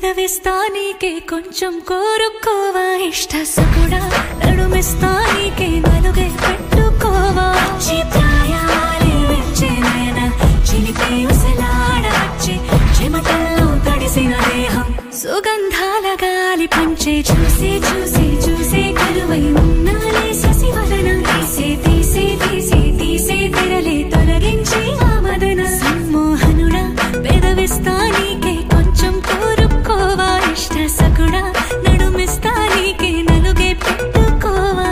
పెదవిస్తా నీకే కొంచెం కోరుకోవా ఇష్ట సకుడా నడుమిస్తా నీకే నలుగే పెట్టుకోవా చిత్రాయాలే వచ్చే నయన చిలిపి ఉసలాడవచ్చే చెమటల్లో తడిసిన దేహం సుగంధాల గాలి పంచే చూసే చూసే చూసే కరువై ఉన్నాలే శశివదన తీసే తీసే తీసే తీసే తెరలే తొలగించే ఆ మదన సమ్మోహనుడా పెదవిస్తా నీకే కొంచెం కోరుకోవా ఇష్ట సకుడా నడుమిస్తా నీకే నలుగే పెట్టుకోవా